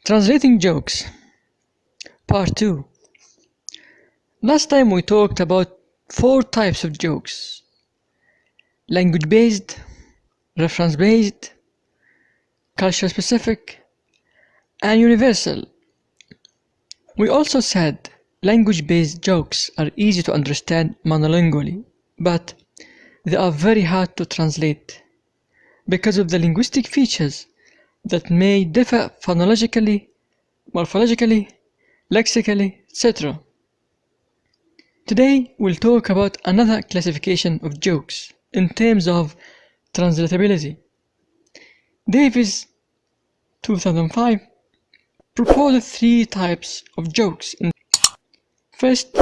Translating jokes, Part 2. Last time we talked about 4 types of jokes: language-based, reference-based, culture-specific, and universal. We also said language-based jokes are easy to understand monolingually, but they are very hard to translate because of the linguistic features that may differ phonologically, morphologically, lexically, etc. Today we'll talk about another classification of jokes in terms of translatability. Davis, 2005, proposed 3 types of jokes. First,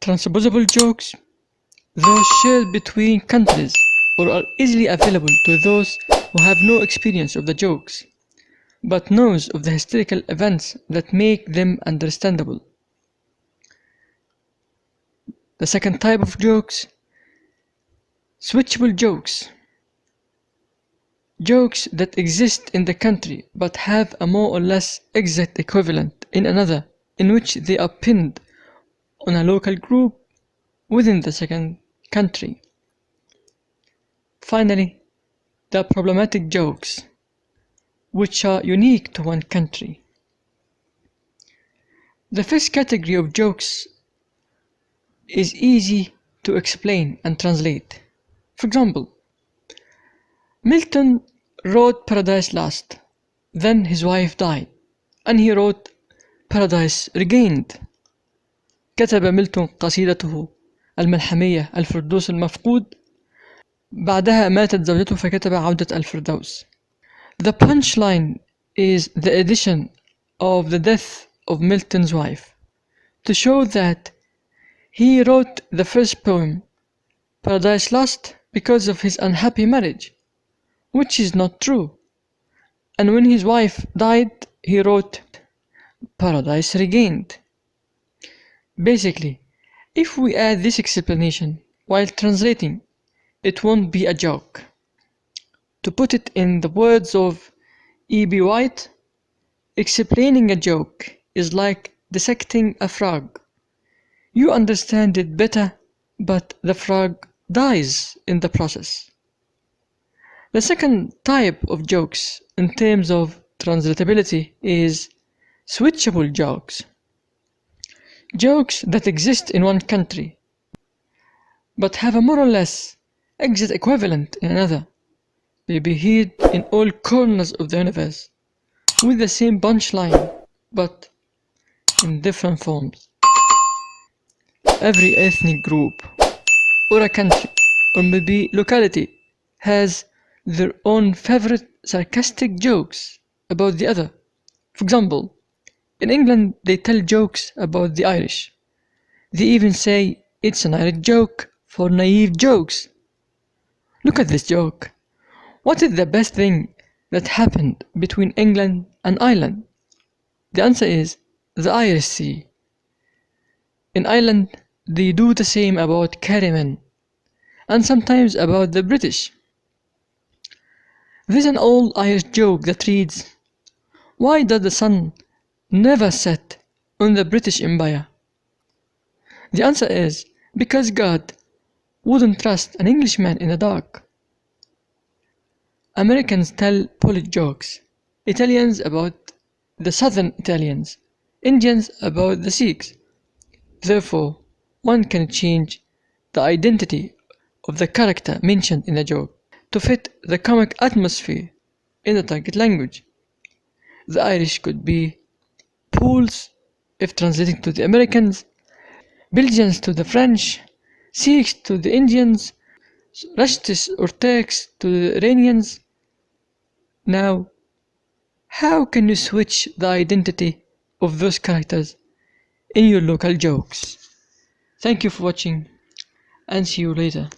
transposable jokes, those shared between countries or are easily available to those who have no experience of the jokes, but knows of the historical events that make them understandable. The second type of jokes, switchable jokes, jokes that exist in the country but have a more or less exact equivalent in another, in which they are pinned on a local group within the second country. Finally, the problematic jokes, which are unique to one country. The first category of jokes is easy to explain and translate. For example, Milton wrote Paradise Lost, then his wife died, and he wrote Paradise Regained. كتب ميلتون قصيدته الملحمية الفردوس المفقود، بعدها ماتت زوجته فكتب عودة الفردوس. The punchline is the addition of the death of Milton's wife to show that he wrote the first poem, Paradise Lost, because of his unhappy marriage, which is not true. And when his wife died, he wrote Paradise Regained. Basically, if we add this explanation while translating, it won't be a joke. To put it in the words of E.B. White, explaining a joke is like dissecting a frog. You understand it better, but the frog dies in the process. The second type of jokes in terms of translatability is switchable jokes. Jokes that exist in one country, but have a more or less exact equivalent in another, may be heard in all corners of the universe, with the same punchline, but in different forms. Every ethnic group, or a country, or maybe locality, has their own favorite sarcastic jokes about the other. For example, in England they tell jokes about the Irish. They even say it's an Irish joke for naive jokes. Look at this joke. What is the best thing that happened between England and Ireland? The answer is the Irish Sea. In Ireland, they do the same about Kerrymen, and sometimes about the British. There's an old Irish joke that reads, "Why does the sun never set on the British Empire?" The answer is because God wouldn't trust an Englishman in the dark. Americans tell Polish jokes, Italians about the southern Italians, Indians about the Sikhs. Therefore, one can change the identity of the character mentioned in the joke to fit the comic atmosphere in the target language. The Irish could be Poles if translating to the Americans, Belgians to the French, Sikhs to the Indians, Rushtis or Turks to the Iranians. Now, how can you switch the identity of those characters in your local jokes? Thank you for watching, and see you later.